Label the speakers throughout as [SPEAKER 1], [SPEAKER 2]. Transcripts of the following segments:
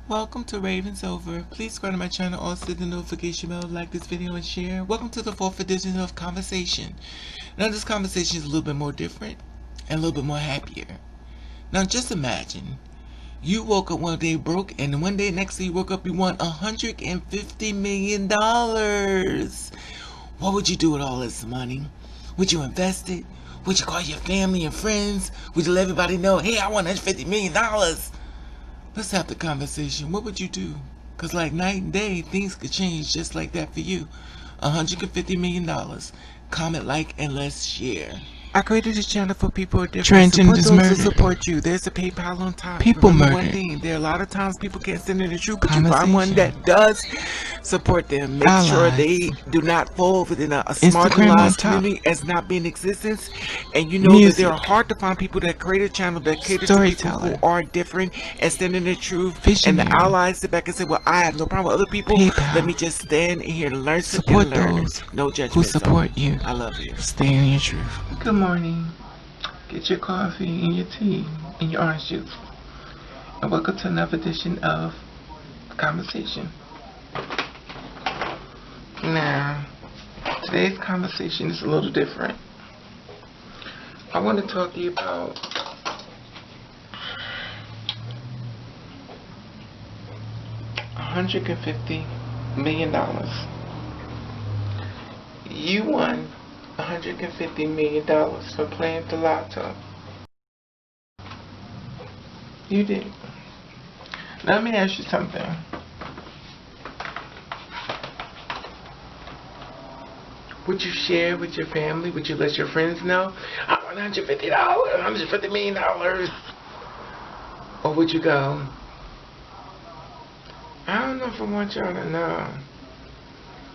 [SPEAKER 1] Welcome to Ravenovah. Please subscribe to my channel, also hit the notification bell, like this video and share. Welcome to the 4th edition of Conversation. Now this conversation is a little bit more different and a little bit more happier. Now just imagine, you woke up one day broke and one day next day you woke up you won $150 million. What would you do with all this money? Would you invest it? Would you call your family and friends? Would you let everybody know, hey, I won $150 million? Let's have the conversation. What would you do? Because like night and day, things could change just like that for you. $150 million. Comment, like, and let's share. I created this channel for people with different support those who support you. There's a PayPal on top. People murder. One thing, there are a lot of times people can't stand in the truth, but you find one that does support them. Make sure they do not fall within a marginalized community as not being in existence. And you know that there are hard to find people that create a channel that cater to people who are different and stand in the truth. And the allies sit back and say, well, I have no problem with other people. Let me just stand in here to learn support those no judgment who support you. I love you. Stay in your truth. Good morning. Get your coffee and your tea and your orange juice. And welcome to another edition of Conversation. Now, today's conversation is a little different. I want to talk to you about $150 million. You won $150 million for playing the lotto. You did. Now let me ask you something. Would you share with your family? Would you let your friends know? I won $150 million. Or would you go, I don't know if I want y'all to know.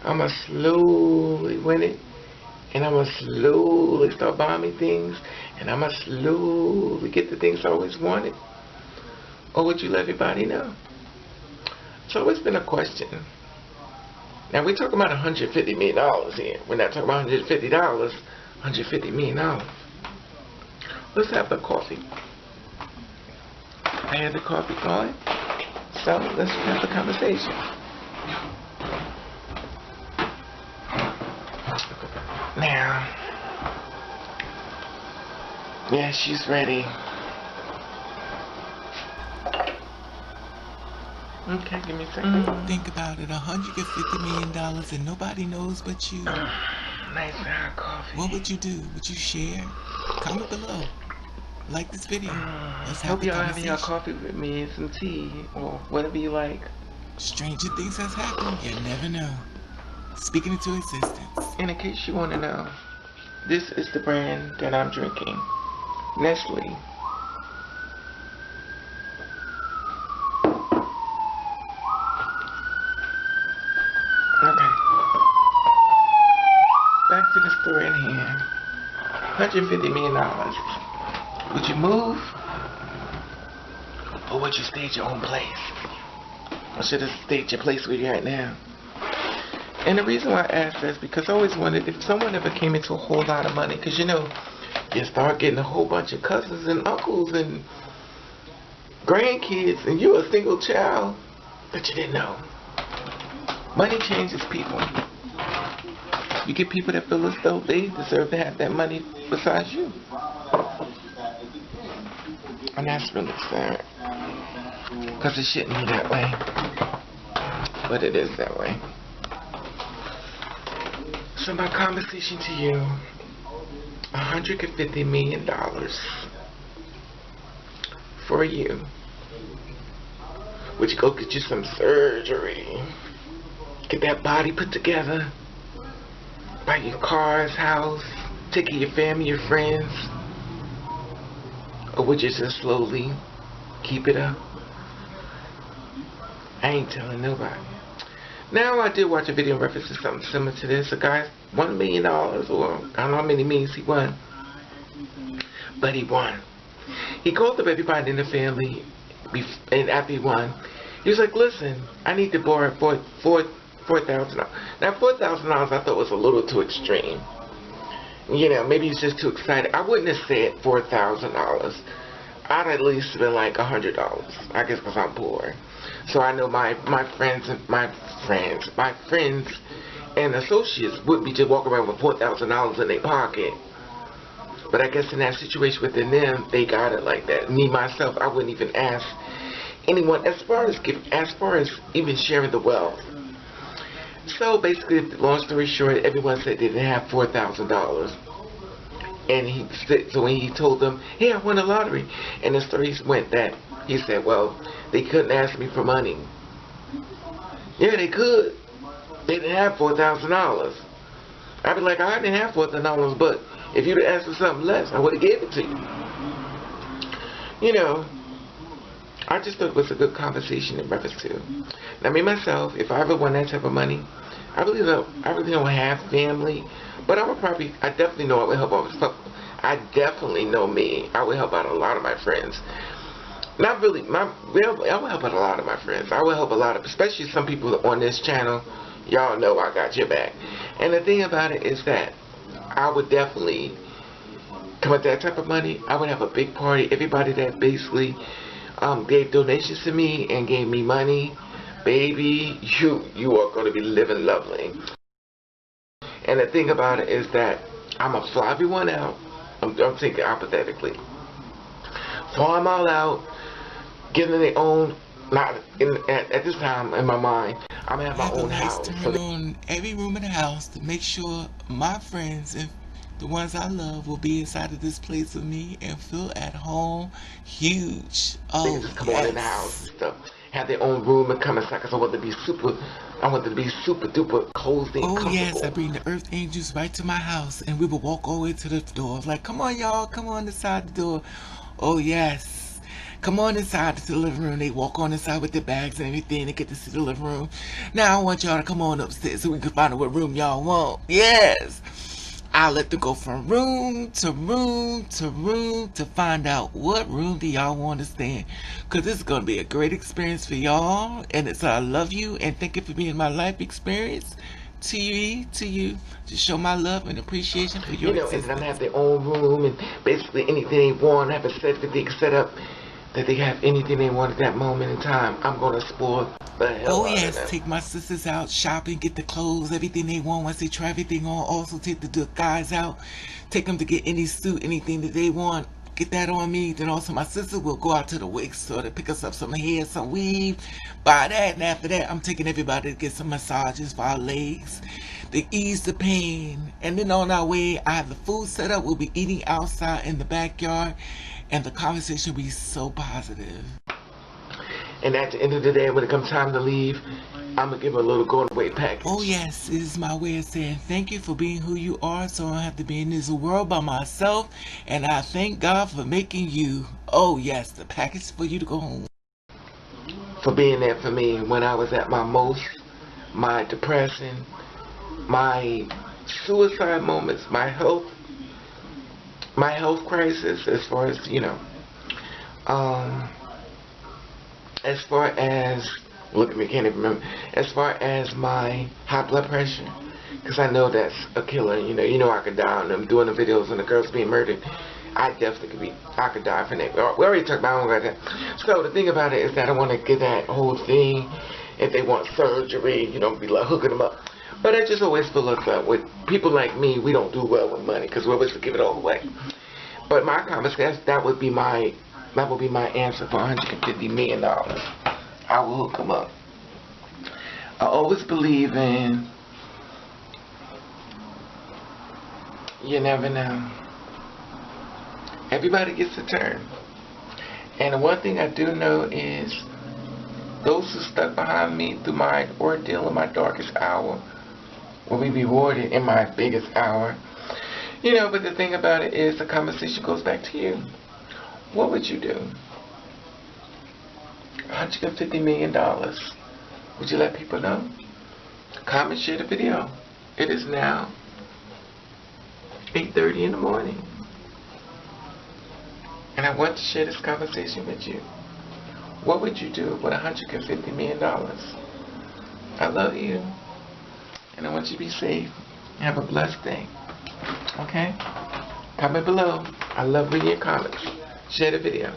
[SPEAKER 1] I'ma slowly win it. And I'm going to slowly start buying me things. And I'm going to slowly get the things I always wanted. Or would you let everybody know? It's always been a question. Now we're talking about $150 million here. We're not talking about $150. $150 million. Let's have the coffee. I had the coffee going. So let's have the conversation. Now, yeah, she's ready. Okay, give me a second. Think about it, $150 million and nobody knows but you. Nice hot coffee. What would you do? Would you share? Comment below. Like this video. Let's have hope y'all having your coffee with me and some tea or whatever you like. Stranger things has happened. You never know. Speaking into existence. And in case you want to know, this is the brand that I'm drinking. Nestle. Okay. Back to the story in hand. $150 million. Would you move? Or would you stay at your own place? Or should I stay at your place where you're at now? And the reason why I asked that is because I always wondered if someone ever came into a whole lot of money. Because, you know, you start getting a whole bunch of cousins and uncles and grandkids, and you're a single child, but you didn't know. Money changes people. You get people that feel as though they deserve to have that money besides you. And that's really sad. Because it shouldn't be that way. But it is that way. So my conversation to you, $150 million for you. Would you go get you some surgery? Get that body put together? Buy your cars, house, take care of your family, your friends? Or would you just slowly keep it up? I ain't telling nobody. Now, I did watch a video in reference to something similar to this. A guy won $1 million, or I don't know how many millions he won, but he won. He called up everybody in the family, and after he won, he was like, listen, I need to borrow $4,000. Now, $4,000 I thought was a little too extreme. You know, maybe he's just too excited. I wouldn't have said $4,000. I'd at least spend like $100. I guess because I'm poor. So I know my friends and associates would be just walking around with $4,000 in their pocket. But I guess in that situation within them, they got it like that. Me myself, I wouldn't even ask anyone as far as even sharing the wealth. So basically, long story short, everyone said they didn't have $4,000. And so when he told them, hey, I won the lottery, and the story went that he said, well, they couldn't ask me for money. Yeah, they could. They didn't have $4,000. I'd be like, I didn't have $4,000, but if you'd asked for something less, I would have gave it to you. You know, I just thought it was a good conversation in reference to. Now, me myself, if I ever won that type of money, I really don't have family, but I definitely know I would help out. I definitely know me. I would help out a lot of my friends. Not really, I would help out a lot of my friends. I would help a lot of, especially some people on this channel. Y'all know I got your back. And the thing about it is that I would definitely come with that type of money. I would have a big party. Everybody that basically gave donations to me and gave me money, baby, you are going to be living lovely. And the thing about it is that I'm going to fly everyone out. I'm thinking hypothetically. Fly them all out, give them their own, at this time in my mind, I'm going to have my own house.
[SPEAKER 2] Turn on every room in the house to make sure my friends and the ones I love will be inside of this place with me and feel at home. Huge. Oh,
[SPEAKER 1] just come on in the house and stuff. Have their own room and come inside because I want to be super duper cozy and comfortable.
[SPEAKER 2] Yes, I bring the earth angels right to my house and we will walk all the way to the door. Like, come on, y'all, come on inside the door. Oh, yes. Come on inside to the living room. They walk on inside with their bags and everything. They get to see the living room. Now I want y'all to come on upstairs so we can find out what room y'all want. Yes. I'll let them go from room to room to room to find out what room do y'all want to stay in. Because this is going to be a great experience for y'all. And it's I love you and thank you for being my life experience. To you, to show my love and appreciation for your existence.
[SPEAKER 1] And then I'm have their own room and basically anything they want. Have a set up that they have anything they want at that moment in time. I'm going to spoil the hell out of them.
[SPEAKER 2] Take my sisters out shopping, get the clothes, everything they want. Once they try everything on, also take the guys out, take them to get any suit, anything that they want. Get that on me. Then also my sister will go out to the wig store to pick us up some hair, some weave, buy that, and after that I'm taking everybody to get some massages for our legs to ease the pain. And then on our way I have the food set up. We'll be eating outside in the backyard and the conversation will be so positive.
[SPEAKER 1] And at the end of the day, when it comes time to leave, I'm going to give her a little going away package.
[SPEAKER 2] Oh yes, it is my way of saying thank you for being who you are so I don't have to be in this world by myself. And I thank God for making you. Oh yes, the package for you to go home.
[SPEAKER 1] For being there for me when I was at my most, my depression, my suicide moments, my health crisis as far as, as far as, look at me, can't even remember, as far as my high blood pressure, because I know that's a killer, I could die on them doing the videos and the girls being murdered. I definitely I could die from that. We already talked about that. So the thing about it is that I want to get that whole thing, if they want surgery, be like hooking them up. But I just always feel like that with people like me, we don't do well with money because we always give it all away. But my conversation, that would be my answer for $150 million. I will hook them up. I always believe in, you never know. Everybody gets a turn. And the one thing I do know is those who stuck behind me through my ordeal in my darkest hour will be rewarded in my biggest hour. But the thing about it is the conversation goes back to you. What would you do? $150 million. Would you let people know? Comment, share the video. It is now 8:30 in the morning. And I want to share this conversation with you. What would you do with $150 million? I love you. And I want you to be safe. Have a blessed day. Okay? Comment below. I love reading your comments. Share the video.